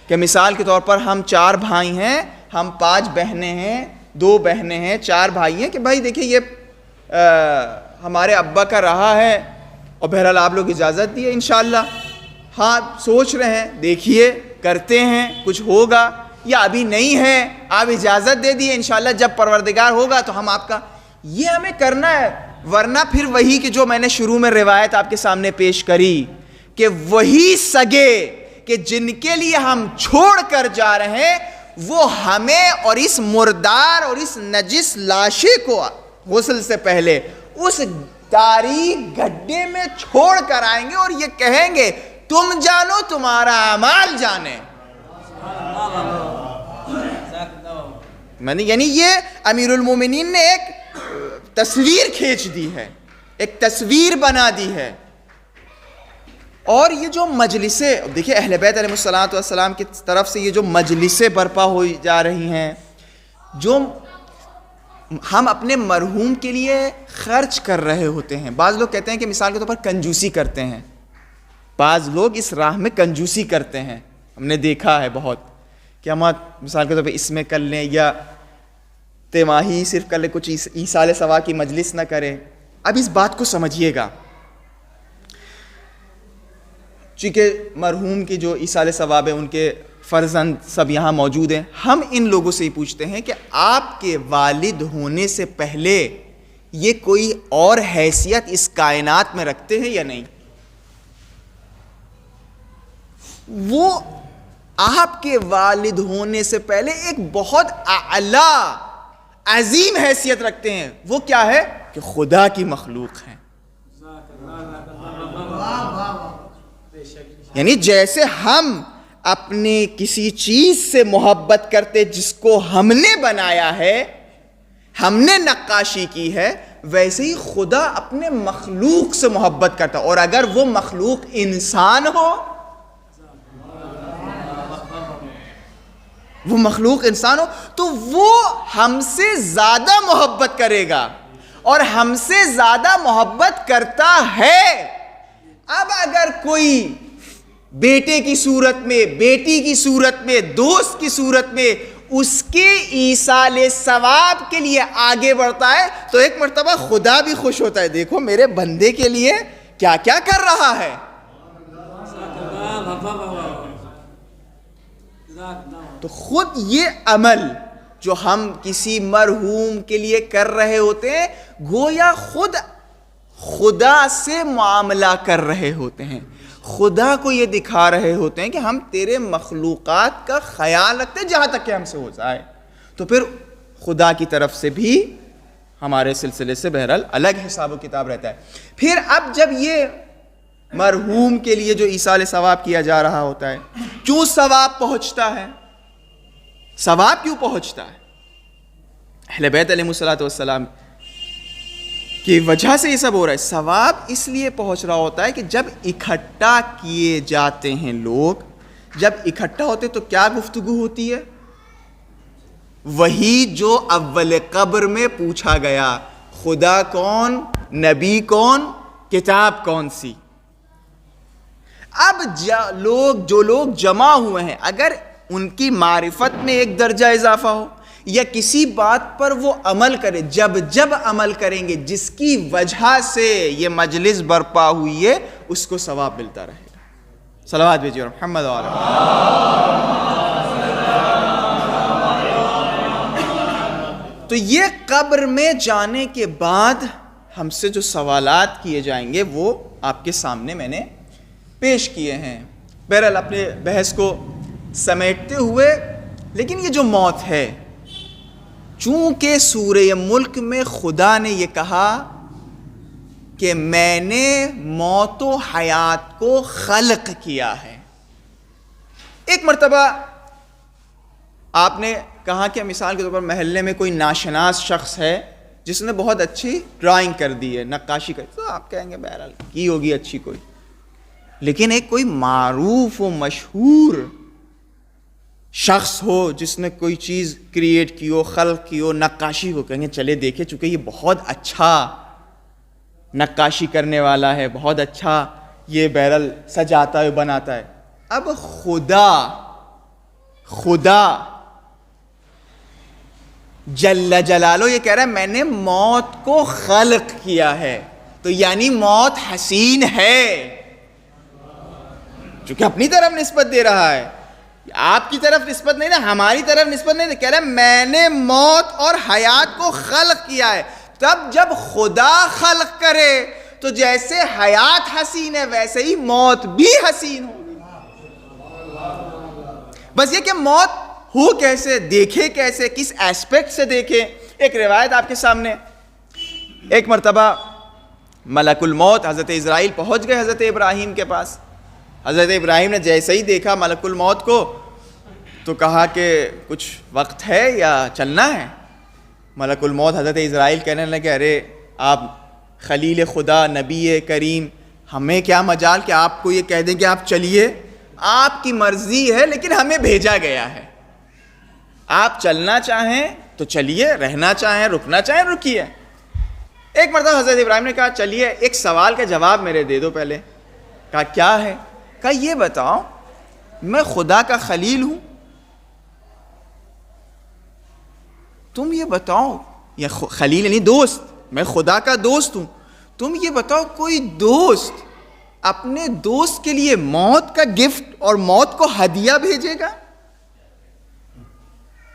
کہ مثال کے طور پر ہم 4 بھائی ہیں، ہم 5 بہنیں ہیں، 2 بہنیں ہیں، 4 بھائی ہیں، کہ بھائی دیکھیں یہ ہمارے ابا کا رہا ہے اور بہرحال آپ لوگ اجازت دیے انشاءاللہ. ہاں سوچ رہے ہیں، دیکھیے کرتے ہیں، کچھ ہوگا یا ابھی نہیں ہے، آپ اجازت دے دیے، انشاءاللہ جب پروردگار ہوگا تو ہم آپ کا. یہ ہمیں کرنا ہے. ورنہ پھر وہی کہ جو میں نے شروع میں روایت آپ کے سامنے پیش کری کہ وہی سگے کہ جن کے لیے ہم چھوڑ کر جا رہے ہیں وہ ہمیں اور اس مردار اور اس نجس لاشے کو غسل سے پہلے اس تاریک گڈھے میں چھوڑ کر آئیں گے اور یہ کہیں گے تم جانو تمہارا اعمال جانے. یعنی یہ امیر المومنین نے ایک تصویر کھینچ دی ہے، ایک تصویر بنا دی ہے. اور یہ جو مجلسیں دیکھیں اہل بیت علیہ الصلوۃ والسلام کی طرف سے یہ جو مجلسیں برپا ہوئی جا رہی ہیں، جو ہم اپنے مرحوم کے لیے خرچ کر رہے ہوتے ہیں. بعض لوگ کہتے ہیں کہ مثال کے طور پر کنجوسی کرتے ہیں، بعض لوگ اس راہ میں کنجوسی کرتے ہیں. ہم نے دیکھا ہے بہت کہ ہم مثال کے طور پہ اس میں کر لیں یا تیماہی صرف کر لیں، کچھ ایصال ثواب کی مجلس نہ کریں. اب اس بات کو سمجھیے گا، چونکہ مرحوم کی جو ایصال ثواب ہے ان کے فرزند سب یہاں موجود ہیں. ہم ان لوگوں سے ہی پوچھتے ہیں کہ آپ کے والد ہونے سے پہلے یہ کوئی اور حیثیت اس کائنات میں رکھتے ہیں یا نہیں؟ وہ آپ کے والد ہونے سے پہلے ایک بہت اعلیٰ عظیم حیثیت رکھتے ہیں. وہ کیا ہے کہ خدا کی مخلوق ہیں. یعنی جیسے ہم اپنے کسی چیز سے محبت کرتے جس کو ہم نے بنایا ہے، ہم نے نقاشی کی ہے، ویسے ہی خدا اپنے مخلوق سے محبت کرتا. اور اگر وہ مخلوق انسان ہو، وہ مخلوق انسان ہو تو وہ ہم سے زیادہ محبت کرے گا اور ہم سے زیادہ محبت کرتا ہے. اب اگر کوئی بیٹے کی صورت میں، بیٹی کی صورت میں، دوست کی صورت میں اس کے ایصال ثواب کے لیے آگے بڑھتا ہے تو ایک مرتبہ خدا بھی خوش ہوتا ہے، دیکھو میرے بندے کے لیے کیا کیا کر رہا ہے. تو خود یہ عمل جو ہم کسی مرحوم کے لیے کر رہے ہوتے ہیں گویا خود خدا سے معاملہ کر رہے ہوتے ہیں. خدا کو یہ دکھا رہے ہوتے ہیں کہ ہم تیرے مخلوقات کا خیال رکھتے ہیں جہاں تک کہ ہم سے ہو جائے. تو پھر خدا کی طرف سے بھی ہمارے سلسلے سے بہرحال الگ حساب و کتاب رہتا ہے. پھر اب جب یہ مرحوم کے لیے جو ایصال ثواب کیا جا رہا ہوتا ہے، کیوں ثواب پہنچتا ہے؟ ثواب کیوں پہنچتا ہے؟ اہل بیت علیہ الصلوۃ والسلام کی وجہ سے یہ سب ہو رہا ہے. ثواب اس لیے پہنچ رہا ہوتا ہے کہ جب اکٹھا کیے جاتے ہیں لوگ، جب اکٹھا ہوتے تو کیا گفتگو ہوتی ہے؟ وہی جو اول قبر میں پوچھا گیا، خدا کون، نبی کون، کتاب کون سی. اب جو لوگ جمع ہوئے ہیں اگر ان کی معرفت میں ایک درجہ اضافہ ہو یا کسی بات پر وہ عمل کرے، جب عمل کریں گے جس کی وجہ سے یہ مجلس برپا ہوئی ہے اس کو ثواب ملتا رہے گا. صلوات بھیجیے محمد و علیہ. تو یہ قبر میں جانے کے بعد ہم سے جو سوالات کیے جائیں گے وہ آپ کے سامنے میں نے پیش کیے ہیں. بہرحال اپنے بحث کو سمیٹتے ہوئے، لیکن یہ جو موت ہے، چونکہ سورہ ملک میں خدا نے یہ کہا کہ میں نے موت و حیات کو خلق کیا ہے۔ ایک مرتبہ آپ نے کہا کہ مثال کے طور پر محلے میں کوئی ناشناس شخص ہے جس نے بہت اچھی ڈرائنگ کر دی ہے، نقاشی کر دی، تو آپ کہیں گے بہرحال کی ہوگی اچھی کوئی، لیکن ایک کوئی معروف و مشہور شخص ہو جس نے کوئی چیز کریٹ کی ہو، خلق کی ہو، نقاشی ہو، کہیں گے چلے دیکھیں، چونکہ یہ بہت اچھا نقاشی کرنے والا ہے، بہت اچھا یہ بہرحال سجاتا ہے، بناتا ہے۔ اب خدا جل جلالہ یہ کہہ رہا ہے میں نے موت کو خلق کیا ہے، تو یعنی موت حسین ہے، چونکہ اپنی طرف نسبت دے رہا ہے، آپ کی طرف نسبت نہیں نا، ہماری طرف نسبت نہیں، کہہ رہا ہے میں نے موت اور حیات کو خلق کیا ہے۔ تب جب خدا خلق کرے تو جیسے حیات حسین ہے ویسے ہی موت بھی حسین ہوگی۔ بس یہ کہ موت ہو کیسے، دیکھے کیسے، کس ایسپیکٹ سے دیکھے۔ ایک روایت آپ کے سامنے، ایک مرتبہ ملک الموت حضرت اسرائیل پہنچ گئے حضرت ابراہیم کے پاس۔ حضرت ابراہیم نے جیسے ہی دیکھا ملک الموت کو تو کہا کہ کچھ وقت ہے یا چلنا ہے؟ ملک الموت حضرت اسرائیل کہنے لگے ارے آپ خلیل خدا، نبی کریم، ہمیں کیا مجال کہ آپ کو یہ کہہ دیں کہ آپ چلیے، آپ کی مرضی ہے لیکن ہمیں بھیجا گیا ہے، آپ چلنا چاہیں تو چلیے، رہنا چاہیں رکنا چاہیں رکیے۔ ایک مرتبہ حضرت ابراہیم نے کہا چلیے ایک سوال کا جواب میرے دے دو پہلے۔ کہا کیا ہے؟ کہا یہ بتاؤ میں خدا کا خلیل ہوں، تم یہ بتاؤ، یا خلیل یعنی دوست، میں خدا کا دوست ہوں، تم یہ بتاؤ کوئی دوست اپنے دوست کے لیے موت کا گفٹ اور موت کو ہدیہ بھیجے گا؟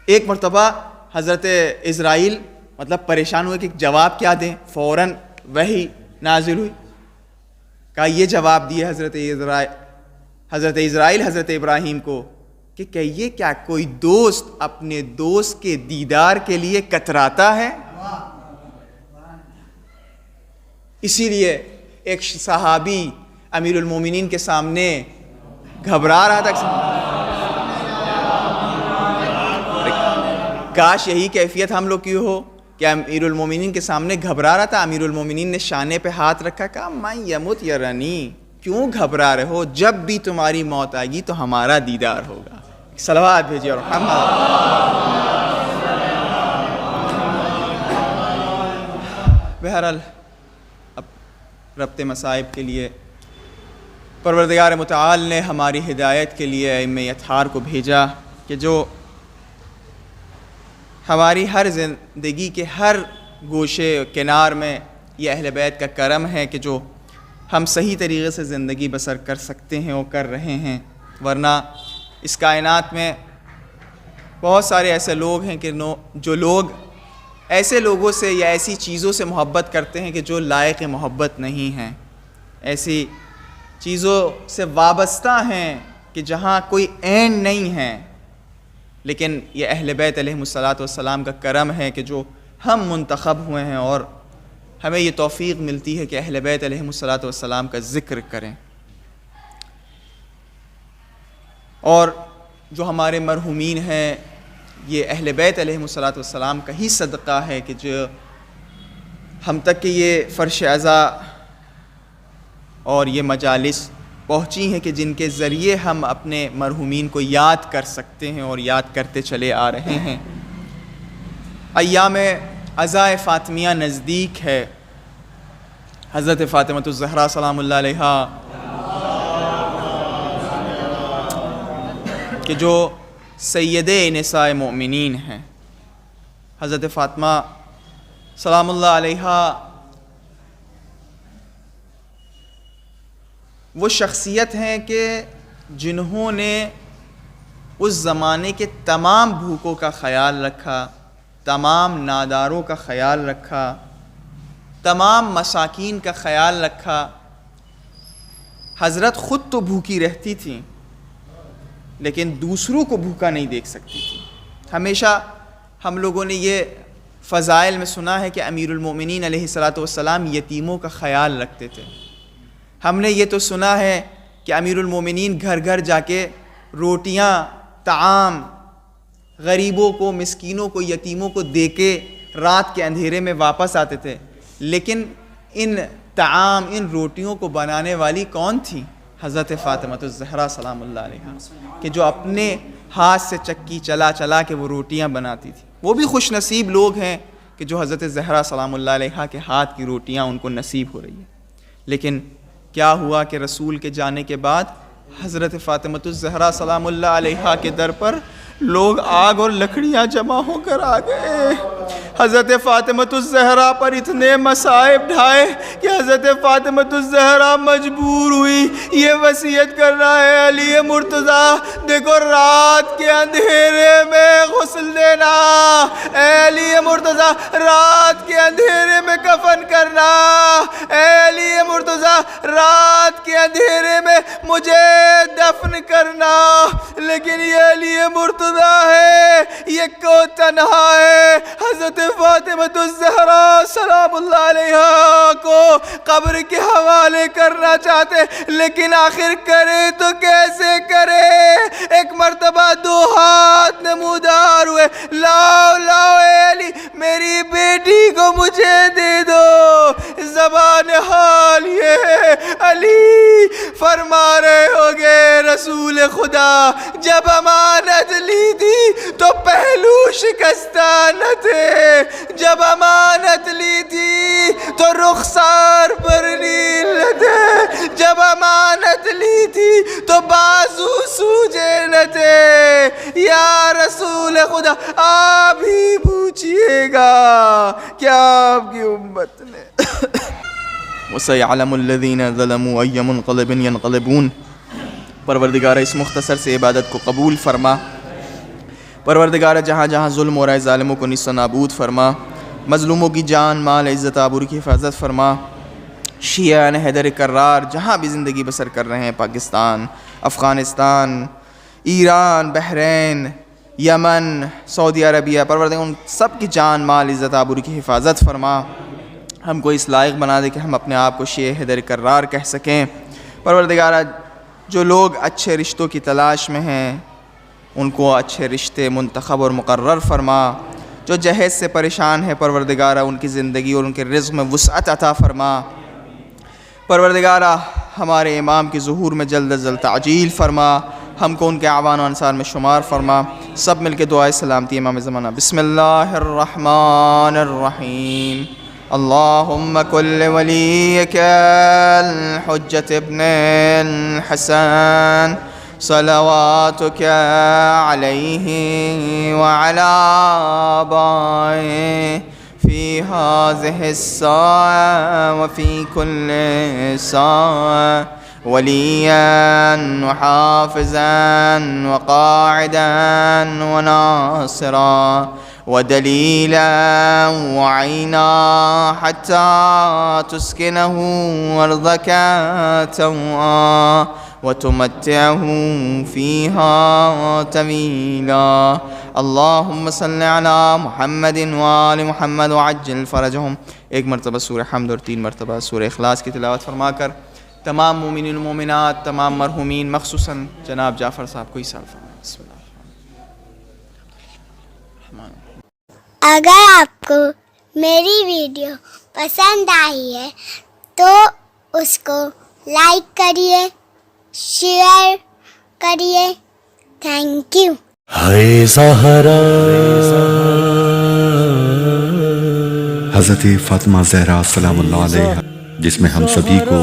ایک مرتبہ حضرت اسرائیل مطلب پریشان ہوئے کہ جواب کیا دیں، فوراً وحی نازل ہوئی۔ کہا یہ جواب دیے حضرت اسرائیل حضرت ابراہیم کو کہ کہیے کیا کوئی دوست اپنے دوست کے دیدار کے لیے کتراتا ہے؟ اسی لیے ایک صحابی امیر المومنین کے سامنے گھبرا رہا تھا، کاش یہی کیفیت ہم لوگ کی ہو کہ امیر المومنین کے سامنے گھبرا رہا تھا، امیر المومنین نے شانے پہ ہاتھ رکھا، کہا من یمت یرانی، کیوں گھبرا رہے ہو، جب بھی تمہاری موت آئے گی تو ہمارا دیدار ہوگا۔ صلوات بھیجیے اور بہرحال اب ربط مصائب کے لیے پروردگار متعال نے ہماری ہدایت کے لیے ائمہ اطہار کو بھیجا کہ جو ہماری ہر زندگی کے ہر گوشے کنار میں یہ اہل بیت کا کرم ہے کہ جو ہم صحیح طریقے سے زندگی بسر کر سکتے ہیں اور کر رہے ہیں، ورنہ اس کائنات میں بہت سارے ایسے لوگ ہیں کہ جو لوگ ایسے لوگوں سے یا ایسی چیزوں سے محبت کرتے ہیں کہ جو لائق محبت نہیں ہیں، ایسی چیزوں سے وابستہ ہیں کہ جہاں کوئی عین نہیں ہے، لیکن یہ اہل بیت علیہم الصلاۃ والسلام کا کرم ہے کہ جو ہم منتخب ہوئے ہیں اور ہمیں یہ توفیق ملتی ہے کہ اہل بیت علیہم الصلاۃ والسلام کا ذکر کریں، اور جو ہمارے مرحومین ہیں یہ اہل بیت علیہم الصلاۃ والسلام کا ہی صدقہ ہے کہ جو ہم تک کہ یہ فرش عزا اور یہ مجالس پہنچی ہیں کہ جن کے ذریعے ہم اپنے مرحومین کو یاد کر سکتے ہیں اور یاد کرتے چلے آ رہے ہیں۔ ایام عزائے فاطمیہ نزدیک ہے، حضرت فاطمہ الزہرا سلام اللہ علیہا کہ جو سید نساء مؤمنین ہیں، حضرت فاطمہ سلام اللہ علیہا وہ شخصیت ہیں کہ جنہوں نے اس زمانے کے تمام بھوکوں کا خیال رکھا، تمام ناداروں کا خیال رکھا، تمام مساکین کا خیال رکھا۔ حضرت خود تو بھوکی رہتی تھیں لیکن دوسروں کو بھوکا نہیں دیکھ سکتی تھی. ہمیشہ ہم لوگوں نے یہ فضائل میں سنا ہے کہ امیر المومنین علیہ الصلاۃ والسلام یتیموں کا خیال رکھتے تھے. ہم نے یہ تو سنا ہے کہ امیر المومنین گھر گھر جا کے روٹیاں، طعام غریبوں کو، مسکینوں کو، یتیموں کو دے کے رات کے اندھیرے میں واپس آتے تھے. لیکن ان طعام، ان روٹیوں کو بنانے والی کون تھی؟ حضرت فاطمہ الزہرا سلام اللہ علیہا، کہ جو اپنے ہاتھ سے چکی چلا چلا کے وہ روٹیاں بناتی تھی. وہ بھی خوش نصیب لوگ ہیں کہ جو حضرت زہرا سلام اللہ علیہا کے ہاتھ کی روٹیاں ان کو نصیب ہو رہی ہیں. لیکن کیا ہوا کہ رسول کے جانے کے بعد حضرت فاطمہ الزہرا سلام اللہ علیہا کے در پر لوگ آگ اور لکڑیاں جمع ہو کر آ گئے. حضرت فاطمہ الزہرا پر اتنے مصائب ڈھائے کہ حضرت فاطمہ الزہرا مجبور ہوئی یہ وصیت کرنا ہے، علی مرتضیٰ دیکھو رات کے اندھیرے میں غسل دینا، اے علی مرتضیٰ رات کے اندھیرے میں کفن کرنا، اے علی مرتضیٰ رات کے اندھیرے میں مجھے دفن کرنا. لیکن یہ علی مرتضیٰ ہے، یہ کو تنہا ہے. حضرت فاطمہ الزہرا سلام اللہ علیہا کو قبر کے حوالے کرنا چاہتے، لیکن آخر کرے تو کیسے کرے؟ ایک مرتبہ دو ہاتھ نمودار ہوئے، لاؤ لاؤ اے علی میری بیٹی کو مجھے دے دو. زبان حال یہ ہے علی فرما رہے ہوگے رسول خدا جب امانت لی تھی تو پہلو شکستہ نہ تھے، جب امانت لی تھی تو رخسار پر نیل نہ تھے، جب امانت لی تھی تو بازو سوجے نہ تھے. یا رسول خدا آپ ہی پوچھئے گا کیا آپ کی امت نے وَسَيَعْلَمُ الَّذِينَ ظَلَمُوا أَيَّ مُنْقَلِبٍ يَنْقَلِبُونَ. پروردگار اس مختصر سے عبادت کو قبول فرما. پروردگار جہاں جہاں ظلم ہو رہا ہے ظالموں کو نیست و نابود فرما. مظلوموں کی جان مال عزت آبرو کی حفاظت فرما. شیعہ حیدر کرار جہاں بھی زندگی بسر کر رہے ہیں، پاکستان، افغانستان، ایران، بحرین، یمن، سعودی عربیہ، پروردگار ان سب کی جان مال عزت آبرو کی حفاظت فرما. ہم کو اس لائق بنا دے کہ ہم اپنے آپ کو شیعہ حیدر کرار کہہ سکیں. پروردگار جو لوگ اچھے رشتوں کی تلاش میں ہیں ان کو اچھے رشتے منتخب اور مقرر فرما. جو جہیز سے پریشان ہے پروردگارہ ان کی زندگی اور ان کے رزق میں وسعت عطا فرما. پروردگارہ ہمارے امام کی ظہور میں جلد از جلد تعجیل فرما. ہم کو ان کے اعوان و انصار میں شمار فرما. سب مل کے دعائے سلامتی امام زمانہ. بسم اللہ الرحمن الرحیم. اللہم کل ولیک الحجت ابن الحسن صلواتک علیہ وعلی آبائہ فی هذه الساعة وفي كل ساعة وليا وحافظا وقاعدا وناصرا ودليلا وعينا حتى تسكنه أرضك توعا وتمتعه فيها طويلا. اللهم صل على محمد وآل محمد وعجل فرجهم. ایک مرتبہ سورہ حمد اور 3 مرتبہ سورہ اخلاص کی تلاوت فرما کر تمام مومنین و مومنات، تمام مرحومین، مخصوصاً جناب جعفر صاحب کو ایصال فرمائیں. بسم اللہ. اگر آپ کو میری ویڈیو پسند آئی ہے تو اس کو لائک کریے، شیئر کریے. Thank you. ہے زہرا حضرت فاطمہ زہرا سلام اللہ علیہ، جس میں ہم سبھی کو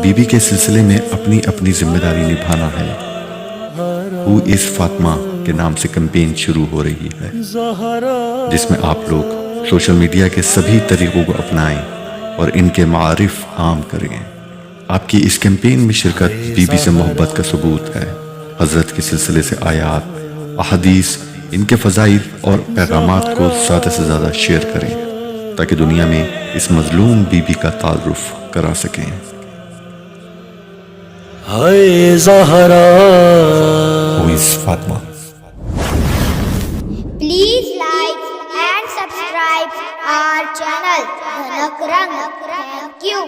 بی بی کے سلسلے میں اپنی اپنی ذمہ داری نبھانا ہے. ہو از فاطمہ کے نام سے کمپین شروع ہو رہی ہے، جس میں آپ لوگ سوشل میڈیا کے سبھی طریقوں کو اپنائیں اور ان کے معارف عام کریں. آپ کی اس کیمپین میں شرکت بی بی سے محبت کا ثبوت ہے. حضرت کے سلسلے سے آیات، احادیث، ان کے فضائل اور پیغامات کو زیادہ سے زیادہ شیئر کریں تاکہ دنیا میں اس مظلوم بی بی کا تعارف کرا سکیں. ہے Zahra who is Fatma. Please like and subscribe our channel Dhanak Rang. Thank you.